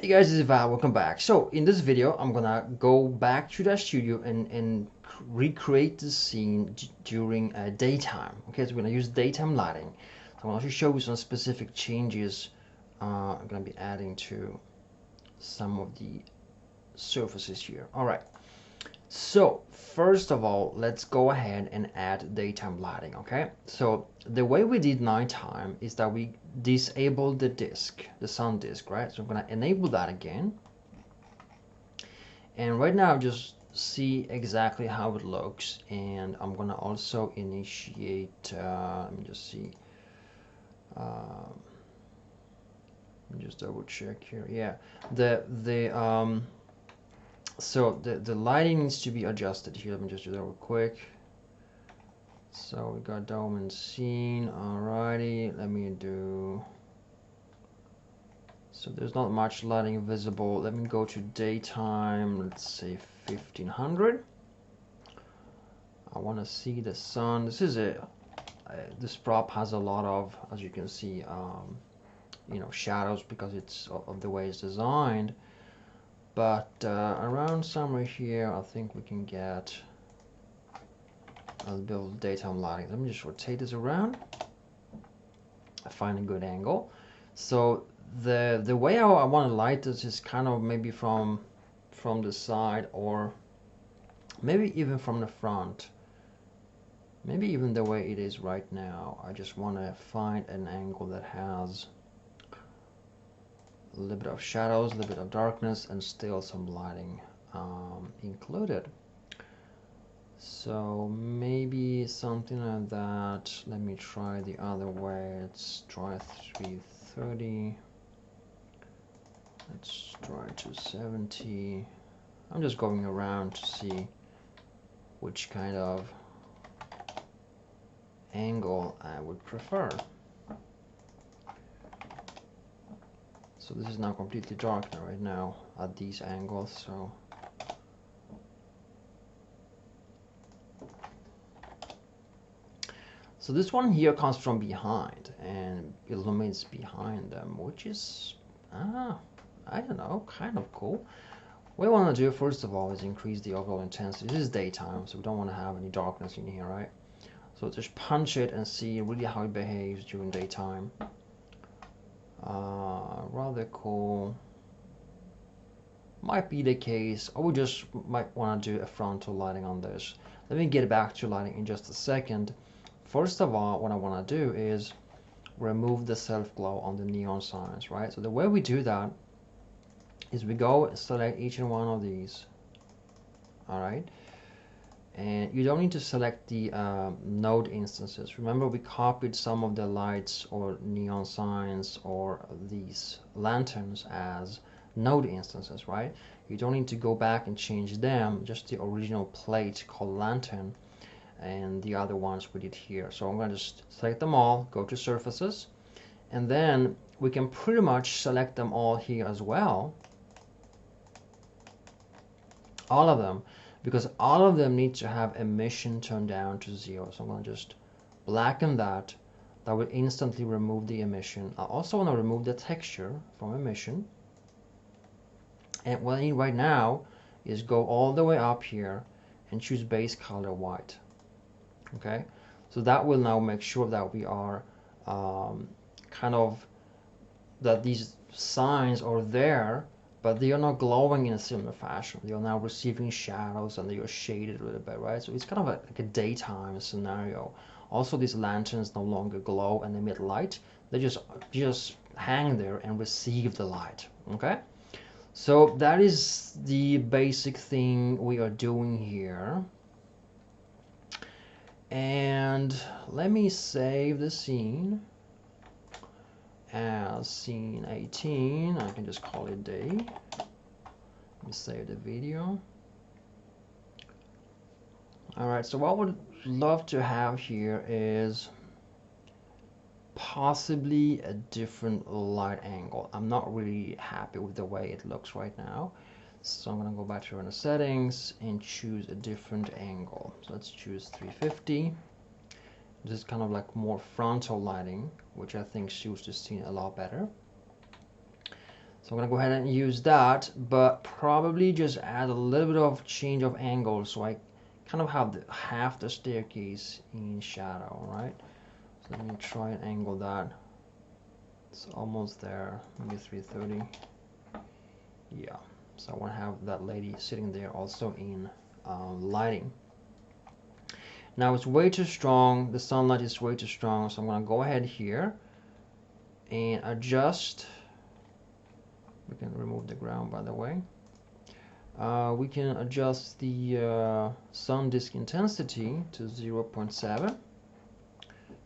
Hey guys, this is Val, welcome back. So in this video, I'm gonna go back to the studio and recreate the scene during daytime. Okay, so we're gonna use daytime lighting. So I'm gonna actually show you some specific changes I'm gonna be adding to some of the surfaces here. All right, so first of all, let's go ahead and add daytime lighting, okay? So the way we did nighttime is that we disabled the disk, the sun disk, right? So I'm gonna enable that again. And right now just see exactly how it looks, and I'm gonna also initiate let me just see, let me just double check here. Yeah, so the lighting needs to be adjusted here. Let me just do that real quick. So we got dome and scene. Alrighty, let me do, so there's not much lighting visible. Let me go to daytime, let's say 1500. I want to see the sun. This is this prop has a lot of, as you can see, you know, shadows because it's of the way it's designed. But around somewhere here, I think we can get a little bit of daytime lighting. Let me just rotate this around. I find a good angle. So the way I want to light this is kind of maybe from the side, or maybe even from the front. Maybe even the way it is right now. I just want to find an angle that has a little bit of shadows, a little bit of darkness, and still some lighting included. So maybe something like that. Let me try the other way. Let's try 330. Let's try 270. I'm just going around to see which kind of angle I would prefer. So this is now completely dark now, right now at these angles. So this one here comes from behind and illuminates behind them, which is I don't know, kind of cool. What we want to do first of all is increase the overall intensity. This is daytime, so we don't want to have any darkness in here, right? So just punch it and see really how it behaves during daytime. Rather cool. Might be the case, or we just might want to do a frontal lighting on this. Let me get back to lighting in just a second. First of all, what I want to do is remove the self glow on the neon signs, right? So the way we do that is we go and select each and one of these, all right? And you don't need to select the node instances. Remember, we copied some of the lights or neon signs or these lanterns as node instances, right? You don't need to go back and change them, just the original plate called lantern and the other ones we did here. So I'm going to just select them all, go to surfaces, and then we can pretty much select them all here as well, all of them, because all of them need to have emission turned down to 0. So I'm going to just blacken that. That will instantly remove the emission. I also want to remove the texture from emission. And what I need right now is go all the way up here and choose base color white. Okay, so that will now make sure that we are kind of, that these signs are there, but they are not glowing in a similar fashion. They are now receiving shadows and they are shaded a little bit, right? So it's kind of like a daytime scenario. Also, these lanterns no longer glow and emit light. They just hang there and receive the light, okay? So that is the basic thing we are doing here. And let me save the scene as scene 18. I can just call it day. Let me save the video. Alright, so what I would love to have here is possibly a different light angle. I'm not really happy with the way it looks right now. So I'm going to go back to the settings and choose a different angle. So let's choose 350. This is kind of like more frontal lighting, which I think suits the scene a lot better. So I'm gonna go ahead and use that, but probably just add a little bit of change of angle so I kind of have half the staircase in shadow, right? So let me try and angle that. It's almost there, maybe 330. Yeah, so I want to have that lady sitting there also in lighting. Now it's way too strong, the sunlight is way too strong, so I'm going to go ahead here and adjust. We can remove the ground, by the way. We can adjust the sun disk intensity to 0.7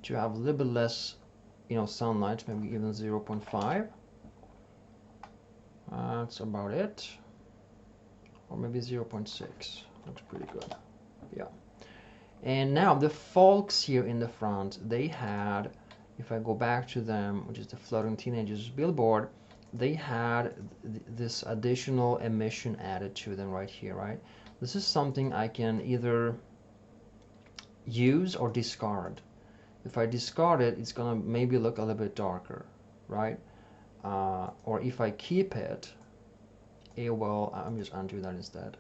to have a little bit less, sunlight, maybe even 0.5. That's about it, or maybe 0.6. Looks pretty good. Yeah. And now the folks here in the front, they had, if I go back to them, which is the Floating Teenagers billboard, they had this additional emission added to them right here, right? This is something I can either use or discard. If I discard it, it's gonna maybe look a little bit darker, right? Or if I keep it, it will, I'm just undo that instead.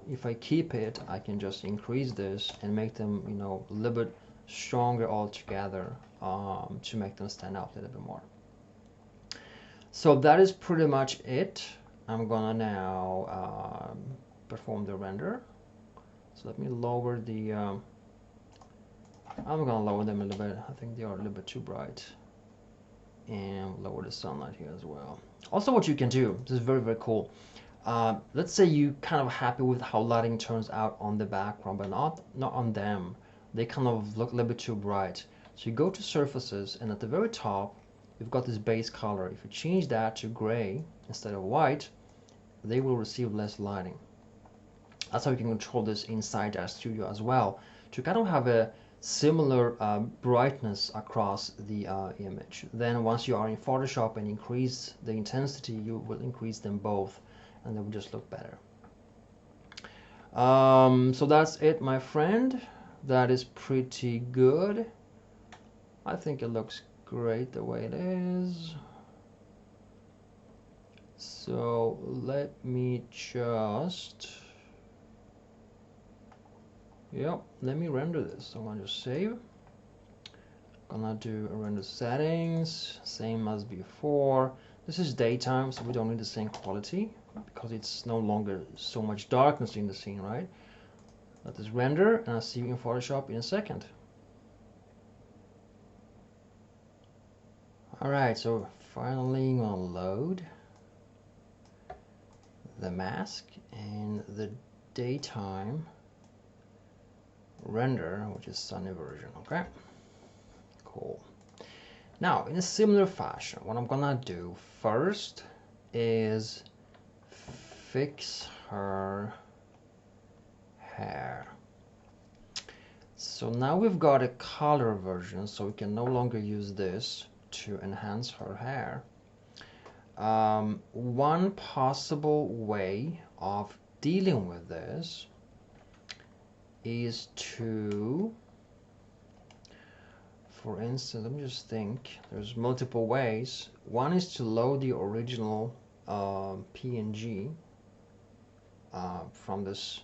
If I keep it, I can just increase this and make them, a little bit stronger altogether to make them stand out a little bit more. So that is pretty much it. I'm gonna now perform the render. So let me lower the, I'm gonna lower them a little bit. I think they are a little bit too bright. And lower the sunlight here as well. Also, what you can do, this is very, very cool. Let's say you kind of happy with how lighting turns out on the background, but not on them. They kind of look a little bit too bright. So you go to surfaces, and at the very top, you've got this base color. If you change that to gray instead of white, they will receive less lighting. That's how you can control this inside our studio as well, to kind of have a similar brightness across the image. Then once you are in Photoshop and increase the intensity, you will increase them both and they will just look better. So that's it, my friend. That is pretty good. I think it looks great the way it is. So let me just, let me render this. I'm gonna just save. Gonna do a render settings, same as before. This is daytime, so we don't need the same quality because it's no longer so much darkness in the scene, right? Let this render, and I'll see you in Photoshop in a second. Alright, so finally I'm gonna load the mask and the daytime render, which is sunny version, okay? Cool. Now, in a similar fashion, what I'm gonna do first is fix her hair. So now we've got a color version, so we can no longer use this to enhance her hair. One possible way of dealing with this is to, for instance, let me just think, there's multiple ways. One is to load the original PNG from this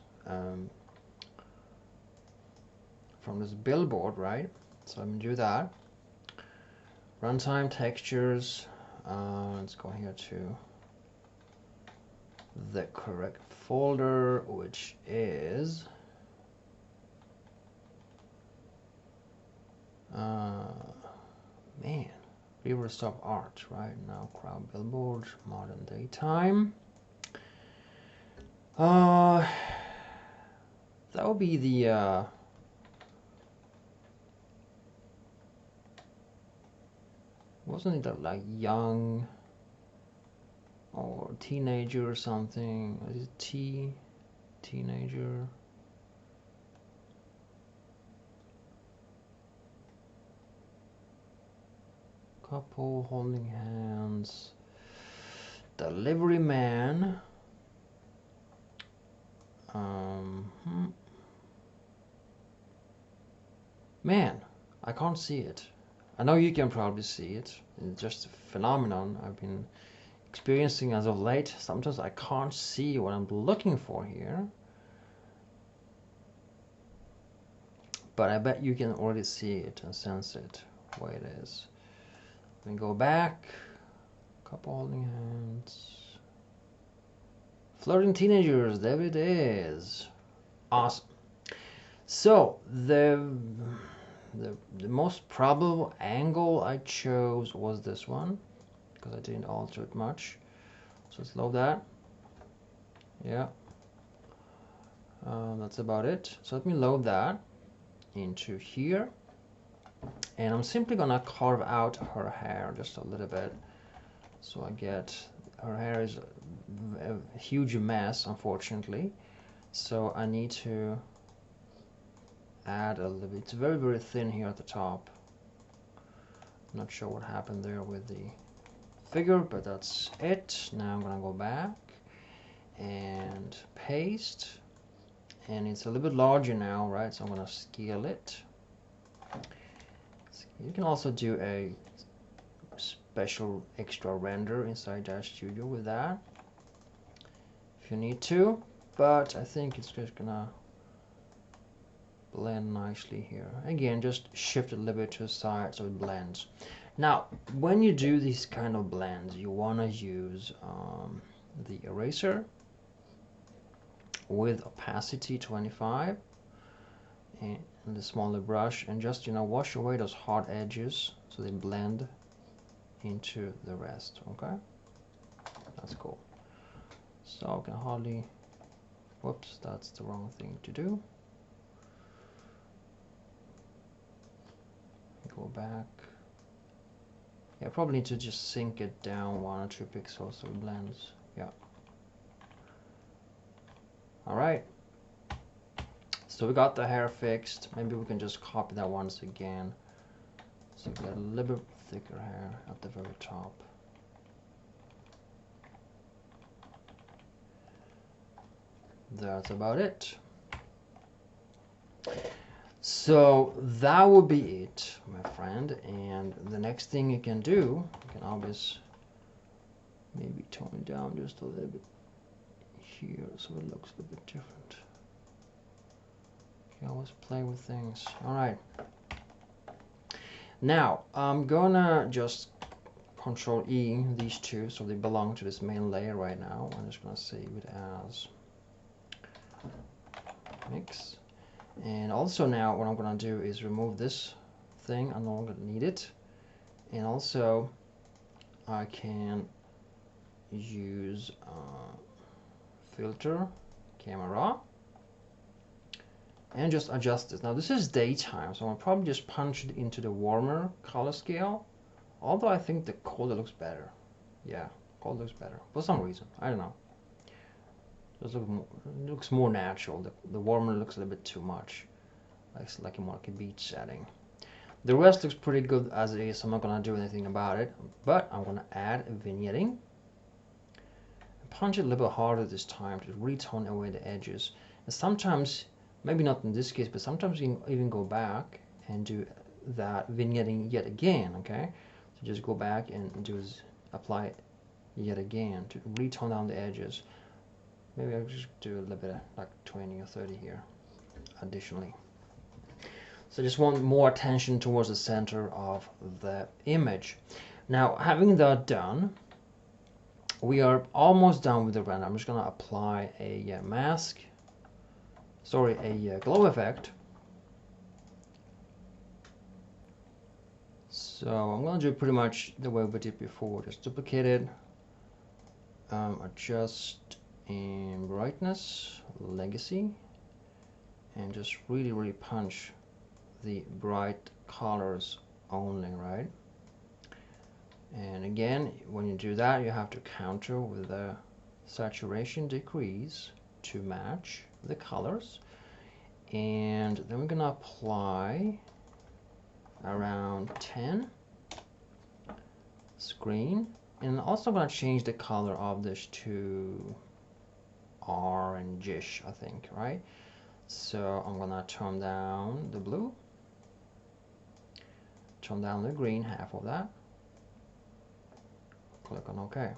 billboard, right? So I'm gonna do that. Runtime textures, let's go here to the correct folder, which is man, Rivers of Art, right? Now crowd billboard, modern daytime. That would be the wasn't it that like young or teenager or something? Is it teenager? Couple holding hands. Delivery man. Man, I can't see it. I know you can probably see it. It's just a phenomenon I've been experiencing as of late. Sometimes I can't see what I'm looking for here. But I bet you can already see it and sense it, the way it is. Then go back. Couple holding hands. Flirting teenagers, there it is. Awesome. So the most probable angle I chose was this one, because I didn't alter it much. So let's load that. Yeah. That's about it. So let me load that into here. And I'm simply gonna carve out her hair just a little bit. So I get, her hair is a huge mess, unfortunately. So I need to add a little bit. It's very, very thin here at the top. I'm not sure what happened there with the figure, but that's it. Now I'm gonna go back and paste. And it's a little bit larger now, right? So I'm gonna scale it. You can also do a special extra render inside Dash Studio with that if you need to, but I think it's just gonna blend nicely here. Again, just shift it a little bit to the side so it blends. Now when you do these kind of blends, you want to use the eraser with opacity 25 and the smaller brush, and just, you know, wash away those hard edges so they blend into the rest. Okay, that's cool. So I can hardly, whoops, that's the wrong thing to do. Go back. Yeah, probably need to just sink it down 1 or 2 pixels so it blends. Yeah. All right. So we got the hair fixed. Maybe we can just copy that once again. So we got a little bit thicker hair at the very top. That's about it. So that would be it, my friend. And the next thing you can do, you can always maybe tone it down just a little bit here so it looks a little bit different. You can always play with things. All right. Now I'm gonna just Control E these two so they belong to this main layer right now. I'm just gonna save it as mix. And also now what I'm gonna do is remove this thing. I no longer need it. And also I can use filter camera and just adjust this. Now this is daytime, so I'll probably just punch it into the warmer color scale, although I think the colder looks better. Yeah, colder looks better for some reason, I don't know. It looks more natural. The warmer looks a little bit too much, like more like a beach setting. The rest looks pretty good as it is, so I'm not gonna do anything about it, but I'm gonna add vignetting. Punch it a little bit harder this time to retone away the edges. And sometimes, maybe not in this case, but sometimes you can even go back and do that vignetting yet again, okay? So just go back and apply it yet again to retone down the edges. Maybe I'll just do a little bit, like 20 or 30 here, additionally. So I just want more attention towards the center of the image. Now, having that done, we are almost done with the render. I'm just gonna apply a mask, sorry, a glow effect. So I'm gonna do pretty much the way we did before, just duplicate it, adjust in brightness, legacy, and just really punch the bright colors only, right? And again, when you do that, you have to counter with the saturation decrease to match the colors. And then we're gonna apply around 10 screen, and also gonna change the color of this to orangish, I think, right? So I'm gonna turn down the blue, turn down the green, half of that. Click on OK.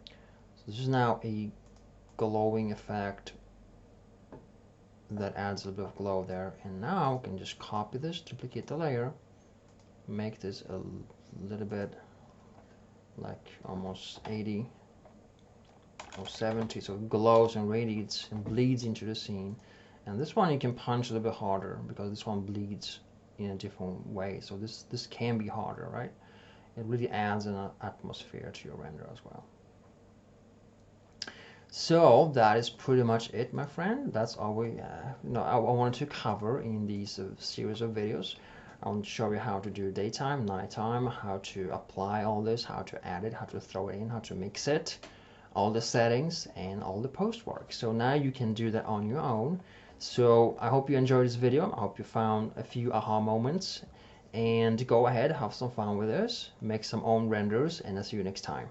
So this is now a glowing effect that adds a bit of glow there. And now we can just copy this, duplicate the layer, make this a little bit like almost 80 or 70, so it glows and radiates and bleeds into the scene. And this one you can punch a little bit harder because this one bleeds in a different way. So this can be harder, right? It really adds an atmosphere to your render as well. So that is pretty much it, my friend. That's all we I wanted to cover in these series of videos. I want to show you how to do daytime, nighttime, how to apply all this, how to add it, how to throw it in, how to mix it, all the settings and all the post work. So now you can do that on your own. So I hope you enjoyed this video. I hope you found a few aha moments, and go ahead, have some fun with this, make some own renders, and I'll see you next time.